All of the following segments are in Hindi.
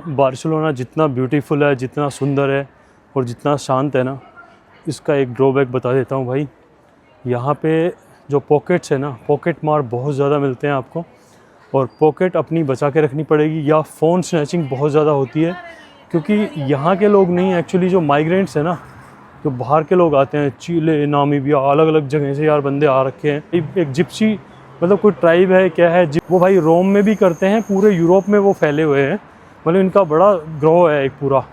बार्सिलोना जितना ब्यूटीफुल है, जितना सुंदर है और जितना शांत है ना, इसका एक ड्रॉबैक बता देता हूँ भाई। यहाँ पे जो पॉकेट्स है ना, पॉकेट मार बहुत ज़्यादा मिलते हैं आपको, और पॉकेट अपनी बचा के रखनी पड़ेगी, या फ़ोन स्नैचिंग बहुत ज़्यादा होती है। क्योंकि यहाँ के लोग नहीं, एक्चुअली जो माइग्रेंट्स हैं ना, जो बाहर के लोग आते हैं, चिले, नामीबिया, अलग अलग जगह से यार बंदे आ रखे हैं। एक जिप्सी मतलब कोई ट्राइब है क्या है, वो भाई रोम में भी करते हैं, पूरे यूरोप में वो फैले हुए हैं। मतलब इनका बड़ा ग्रोह है, एक पूरा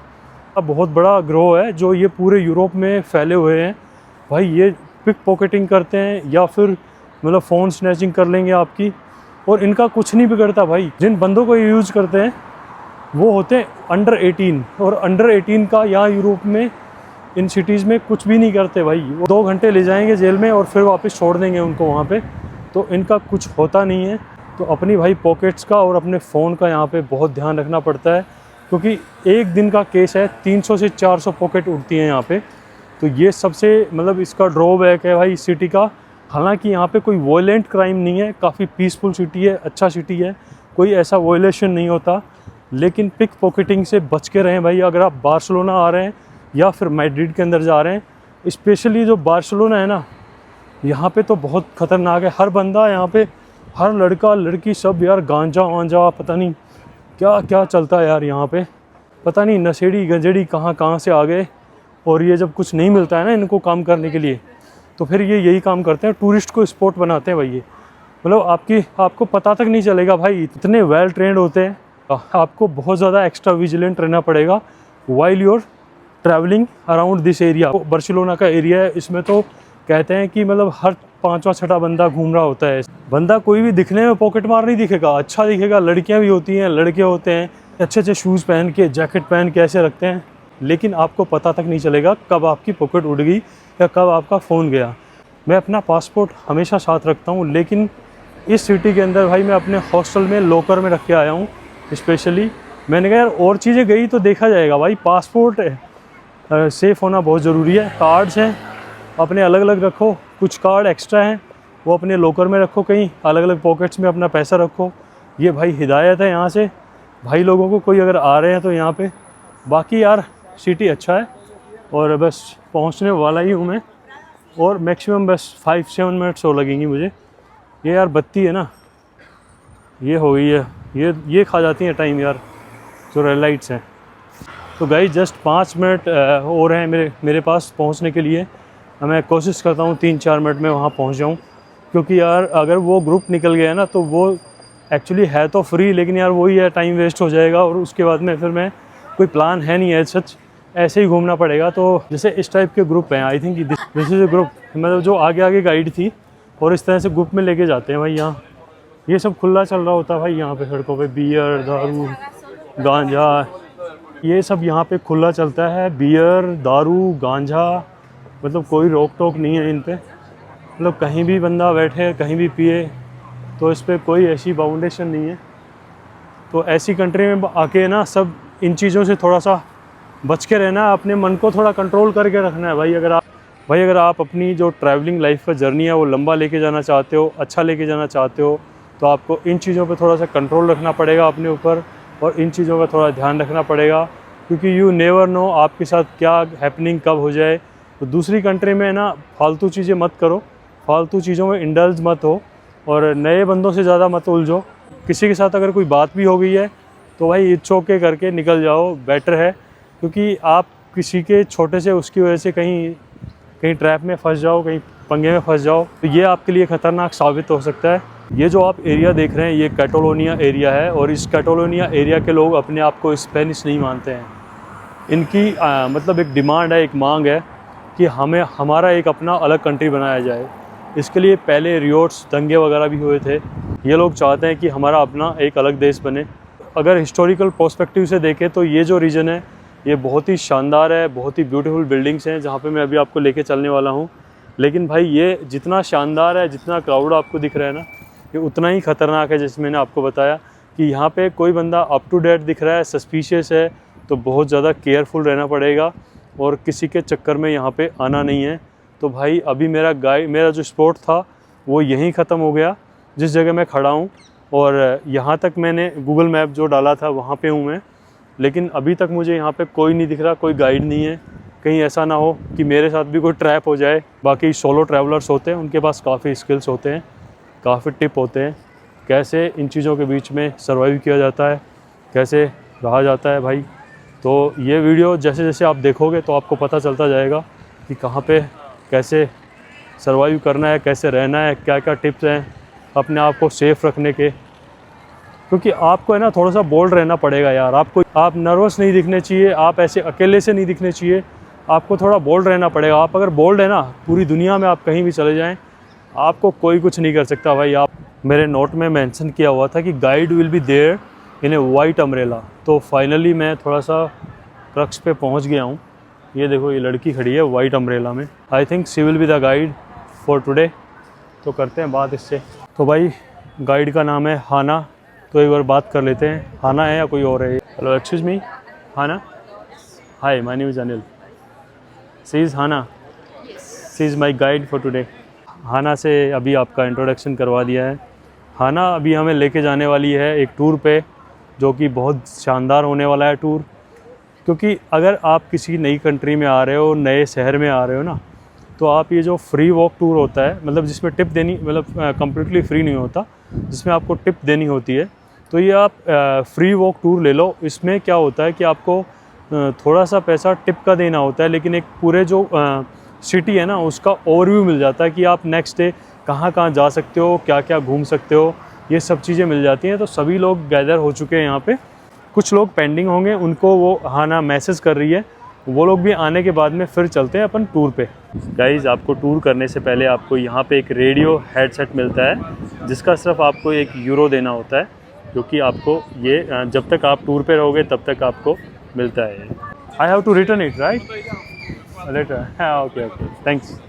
बहुत बड़ा ग्रोह है जो ये पूरे यूरोप में फैले हुए हैं। भाई ये पिक पॉकेटिंग करते हैं या फिर मतलब फ़ोन स्नैचिंग कर लेंगे आपकी, और इनका कुछ नहीं बिगड़ता भाई। जिन बंदों को ये यूज़ करते हैं वो होते हैं अंडर 18, और अंडर 18 का यहाँ यूरोप में इन सिटीज़ में कुछ भी नहीं करते भाई। वो 2 घंटे ले जाएंगे जेल में और फिर वापस छोड़ देंगे उनको वहाँ पे, तो इनका कुछ होता नहीं है। तो अपनी भाई पॉकेट्स का और अपने फ़ोन का यहाँ पे बहुत ध्यान रखना पड़ता है, क्योंकि एक दिन का केस है, 300 से 400 पॉकेट उड़ती हैं यहाँ पे। तो ये सबसे मतलब इसका ड्रॉबैक है भाई इस सिटी का। हालांकि यहाँ पे कोई वॉयलेंट क्राइम नहीं है, काफ़ी पीसफुल सिटी है, अच्छा सिटी है, कोई ऐसा वॉयलेशन नहीं होता। लेकिन पिक पॉकेटिंग से बच के रहें भाई। अगर आप बार्सिलोना आ रहे हैं या फिर मैड्रिड के अंदर जा रहे हैं, स्पेशली जो बार्सिलोना है ना, यहाँ पे तो बहुत ख़तरनाक है। हर बंदा यहाँ पे, हर लड़का लड़की सब यार गांजा वांजा, पता नहीं क्या क्या चलता है यार यहाँ पे। पता नहीं नशेड़ी गंजेड़ी कहाँ कहाँ से आ गए, और ये जब कुछ नहीं मिलता है ना इनको काम करने के लिए, तो फिर ये यही काम करते हैं, टूरिस्ट को स्पॉट बनाते हैं भाई। ये मतलब आपको पता तक नहीं चलेगा भाई, इतने वेल ट्रेंड होते हैं। आपको बहुत ज़्यादा एक्स्ट्रा विजिलेंट रहना पड़ेगा while you're travelling around this area. Barcelona का एरिया है, इसमें तो कहते हैं कि मतलब हर 5वां 6वां बंदा घूम रहा होता है। बंदा कोई भी दिखने में पॉकेट मार नहीं दिखेगा, अच्छा दिखेगा। लड़कियां भी होती हैं, लड़के होते हैं, अच्छे अच्छे शूज़ पहन के, जैकेट पहन के ऐसे रखते हैं, लेकिन आपको पता तक नहीं चलेगा कब आपकी पॉकेट उड़ गई या कब आपका फ़ोन गया। मैं अपना पासपोर्ट हमेशा साथ रखता हूँ, लेकिन इस सिटी के अंदर भाई मैं अपने हॉस्टल में लॉकर में रख के आया हूँ स्पेशली। मैंने कहा यार और चीज़ें गई तो देखा जाएगा भाई, पासपोर्ट सेफ़ होना बहुत ज़रूरी है। कार्ड्स हैं अपने अलग अलग रखो, कुछ कार्ड एक्स्ट्रा हैं वो अपने लॉकर में रखो, कहीं अलग अलग पॉकेट्स में अपना पैसा रखो। ये भाई हिदायत है यहाँ से भाई लोगों को, कोई अगर आ रहे हैं तो यहाँ पे। बाकी यार सिटी अच्छा है, और बस पहुँचने वाला ही हूँ मैं, और मैक्सिमम बस 5-7 मिनट्स और लगेंगी मुझे। ये यार बत्ती है ना, ये हो गई है, ये खा जाती है टाइम यार, जो रेड लाइट्स हैं। तो गाइस जस्ट 5 मिनट और हैं मेरे पास पहुंचने के लिए। मैं कोशिश करता हूं 3-4 मिनट में वहां पहुंच जाऊं, क्योंकि यार अगर वो ग्रुप निकल गया ना तो वो एक्चुअली है तो फ्री, लेकिन यार वही है, टाइम वेस्ट हो जाएगा, और उसके बाद में फिर मैं कोई प्लान है नहीं है सच, ऐसे ही घूमना पड़ेगा। तो जैसे इस टाइप के ग्रुप हैं, I think this is a group, मतलब जो आगे आगे गाइड थी, और इस तरह से ग्रुप में लेके जाते हैं भाई। यहाँ ये सब खुला चल रहा होता है भाई यहाँ पे सड़कों पे, बियर, दारू, गांजा, ये सब यहाँ पे खुला चलता है। बियर, दारू, गांजा, मतलब कोई रोक टोक नहीं है इन पे। मतलब कहीं भी बंदा बैठे, कहीं भी पिए, तो इस पर कोई ऐसी बाउंडेशन नहीं है। तो ऐसी कंट्री में आके ना सब इन चीज़ों से थोड़ा सा बच के रहना है, अपने मन को थोड़ा कंट्रोल करके रखना है भाई। अगर आप अपनी जो ट्रैवलिंग लाइफ का जर्नी है वो लंबा लेके जाना चाहते हो, अच्छा लेके जाना चाहते हो, तो आपको इन चीज़ों पे थोड़ा सा कंट्रोल रखना पड़ेगा अपने ऊपर, और इन चीज़ों का थोड़ा ध्यान रखना पड़ेगा, क्योंकि यू नेवर नो आपके साथ क्या हैपनिंग कब हो जाए। तो दूसरी कंट्री में ना फालतू चीज़ें मत करो, फालतू चीज़ों में इंडल्ज मत हो, और नए बंदों से ज़्यादा मत उलझो। किसी के साथ अगर कोई बात भी हो गई है तो भाई इट्स ओके करके निकल जाओ, बेटर है। क्योंकि आप किसी के छोटे से उसकी वजह से कहीं ट्रैप में फंस जाओ, कहीं पंगे में फंस जाओ, तो ये आपके लिए ख़तरनाक साबित हो सकता है। ये जो आप एरिया देख रहे हैं ये कैटालोनिया एरिया है, और इस कैटालोनिया एरिया के लोग अपने आप को स्पेनिश नहीं मानते हैं। इनकी मतलब एक डिमांड है, एक मांग है कि हमारा एक अपना अलग कंट्री बनाया जाए। इसके लिए पहले रियोट्स, दंगे वगैरह भी हुए थे। ये लोग चाहते हैं कि हमारा अपना एक अलग देश बने। अगर हिस्टोरिकल पर्सपेक्टिव से देखें तो ये जो रीजन है ये बहुत ही शानदार है, बहुत ही ब्यूटीफुल बिल्डिंग्स हैं जहाँ पे मैं अभी आपको लेके चलने वाला हूँ। लेकिन भाई ये जितना शानदार है, जितना क्राउड आपको दिख रहा है ना, ये उतना ही ख़तरनाक है। जैसे मैंने आपको बताया कि यहाँ पे कोई बंदा अप टू डेट दिख रहा है, सस्पिशियस है, तो बहुत ज़्यादा केयरफुल रहना पड़ेगा, और किसी के चक्कर में यहाँ पे आना नहीं है। तो भाई अभी मेरा जो स्पॉट था वो यहीं ख़त्म हो गया, जिस जगह मैं खड़ा हूँ, और यहाँ तक मैंने गूगल मैप जो डाला था वहाँ पे हूँ मैं। लेकिन अभी तक मुझे यहाँ पे कोई नहीं दिख रहा, कोई गाइड नहीं है। कहीं ऐसा ना हो कि मेरे साथ भी कोई ट्रैप हो जाए। बाकी सोलो ट्रैवलर्स होते हैं, उनके पास काफ़ी स्किल्स होते हैं, काफ़ी टिप होते हैं कैसे इन चीज़ों के बीच में सर्वाइव किया जाता है, कैसे रहा जाता है भाई। तो ये वीडियो जैसे जैसे आप देखोगे तो आपको पता चलता जाएगा कि कहाँ पे कैसे सर्वाइव करना है, कैसे रहना है, क्या क्या टिप्स हैं अपने आप को सेफ़ रखने के। क्योंकि आपको है ना थोड़ा सा बोल्ड रहना पड़ेगा यार। आप नर्वस नहीं दिखने चाहिए, आप ऐसे अकेले से नहीं दिखने चाहिए, आपको थोड़ा बोल्ड रहना पड़ेगा। आप अगर बोल्ड है ना, पूरी दुनिया में आप कहीं भी चले जाएं, आपको कोई कुछ नहीं कर सकता भाई। आप मेरे नोट में मेंशन किया हुआ था कि guide will be there in a white umbrella. तो फाइनली मैं थोड़ा सा क्रक्स पे पहुंच गया हूं। ये देखो, ये लड़की खड़ी है वाइट अम्ब्रेला में। I think she will be the guide for today. तो करते हैं बात इससे। तो भाई गाइड का नाम है हाना, तो एक बार बात कर लेते हैं। हाना है या कोई और है? Hello, excuse me, Hana? Hi, my name is Anil. She is Hana, she is my guide for today. Hana से अभी आपका इंट्रोडक्शन करवा दिया है। हाना अभी हमें लेके जाने वाली है एक टूर पे, जो कि बहुत शानदार होने वाला है टूर। क्योंकि अगर आप किसी नई कंट्री में आ रहे हो, नए शहर में आ रहे हो ना, तो आप ये जो फ्री वॉक टूर होता है, मतलब जिसमें टिप देनी, मतलब कम्प्लीटली फ्री नहीं होता, जिसमें आपको टिप देनी होती है, तो ये आप फ्री वॉक टूर ले लो। इसमें क्या होता है कि आपको थोड़ा सा पैसा टिप का देना होता है, लेकिन एक पूरे जो सिटी है ना उसका ओवरव्यू मिल जाता है कि आप नेक्स्ट डे कहाँ कहाँ जा सकते हो, क्या क्या घूम सकते हो, ये सब चीज़ें मिल जाती हैं। तो सभी लोग गैदर हो चुके हैं यहाँ पे, कुछ लोग पेंडिंग होंगे, उनको वो हाना मैसेज कर रही है, वो लोग भी आने के बाद में फिर चलते हैं अपन टूर पे। गाइज़, आपको टूर करने से पहले आपको यहाँ पे एक रेडियो हेडसेट मिलता है, जिसका सिर्फ आपको €1 देना होता है, क्योंकि आपको ये जब तक आप टूर पे रहोगे तब तक आपको मिलता है। I have to return it right later? हाँ, okay okay, thanks.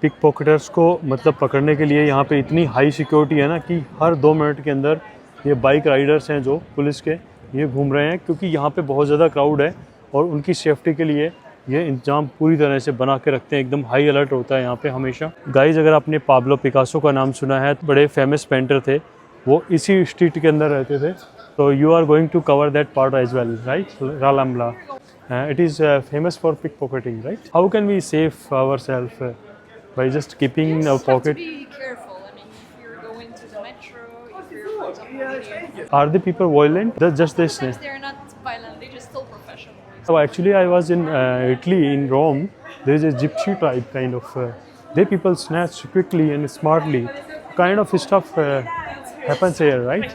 Pickpocketers को मतलब पकड़ने के लिए यहाँ पे इतनी हाई सिक्योरिटी है ना कि हर 2 मिनट के अंदर ये बाइक राइडर्स हैं जो पुलिस के, ये घूम रहे हैं, क्योंकि यहाँ पे बहुत ज़्यादा क्राउड है और उनकी सेफ्टी के लिए ये इंतजाम पूरी तरह से बना के रखते हैं। एकदम हाई अलर्ट होता है यहाँ पे हमेशा। गाइज, अगर आपने पाब्लो पिकासो का नाम सुना है, बड़े फेमस पेंटर थे, वो इसी स्ट्रीट के अंदर रहते थे। तो you are going to cover that part as well, right? रालम्बला, it is famous for pickpocketing, right? How can we save ourselves by just keeping in our pocket? You have to be careful. I mean, if you're going to the metro, if you're, for example, Are the people violent? Just this. sometimes they're not violent, they just still professional. So actually, I was in Italy, in Rome. There is a gypsy tribe kind of. They people snatch quickly and smartly. Kind of stuff happens here, right?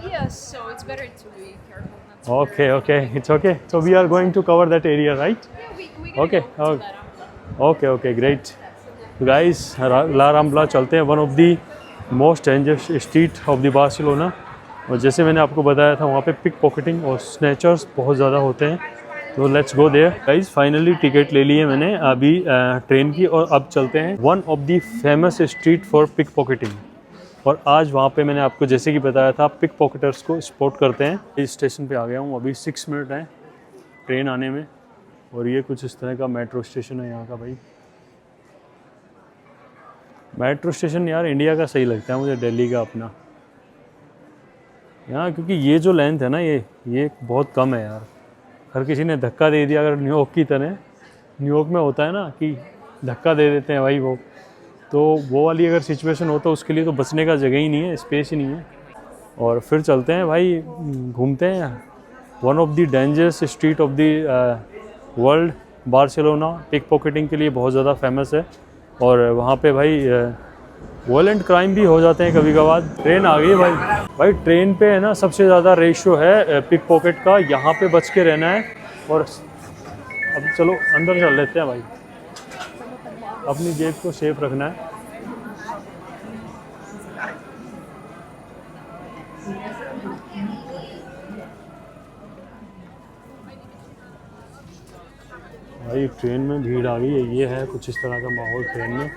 Yes, so it's better to be careful. Not to Okay, okay, it's okay. So we are going to cover that area, right? Yeah, we can Okay, go to okay. that umbrella. Okay, okay, great. Guys, ला राम्बला चलते हैं, one of the most dangerous street of the Barcelona. और जैसे मैंने आपको बताया था, वहाँ पे पिक पॉकेटिंग और स्नैचर्स बहुत ज़्यादा होते हैं। तो let's go there. Guys, finally ticket ले लिए मैंने अभी ट्रेन की, और अब चलते हैं one of the famous street for pickpocketing. और आज वहाँ पे मैंने आपको जैसे कि बताया था, पिक पॉकेटर्स को स्पॉट करते हैं। इस स्टेशन पे आ गया हूँ, अभी 6 मिनट हैं ट्रेन आने में। और ये कुछ इस तरह का मेट्रो स्टेशन है यहाँ का। भाई मेट्रो स्टेशन यार इंडिया का सही लगता है मुझे, दिल्ली का अपना यहाँ, क्योंकि ये जो लेंथ है ना, ये बहुत कम है यार। हर किसी ने धक्का दे दिया, अगर न्यूयॉर्क की तरह। न्यूयॉर्क में होता है ना कि धक्का दे देते हैं भाई वो, तो वो वाली अगर सिचुएशन हो तो उसके लिए तो बचने का जगह ही नहीं है, स्पेस ही नहीं है। और फिर चलते हैं भाई, घूमते हैं। One of the dangerous street of the world, Barcelona pickpocketing के लिए बहुत ज़्यादा फेमस है। और वहाँ पे भाई वायलेंट क्राइम भी हो जाते हैं कभी कभार। ट्रेन आ गई है भाई ट्रेन पे है ना सबसे ज़्यादा रेशियो है पिक पॉकेट का, यहाँ पे बच के रहना है। और अब चलो अंदर चल लेते हैं भाई, अपनी जेब को सेफ रखना है। भाई ट्रेन में भीड़ आ गई है, ये है कुछ इस तरह का माहौल ट्रेन में।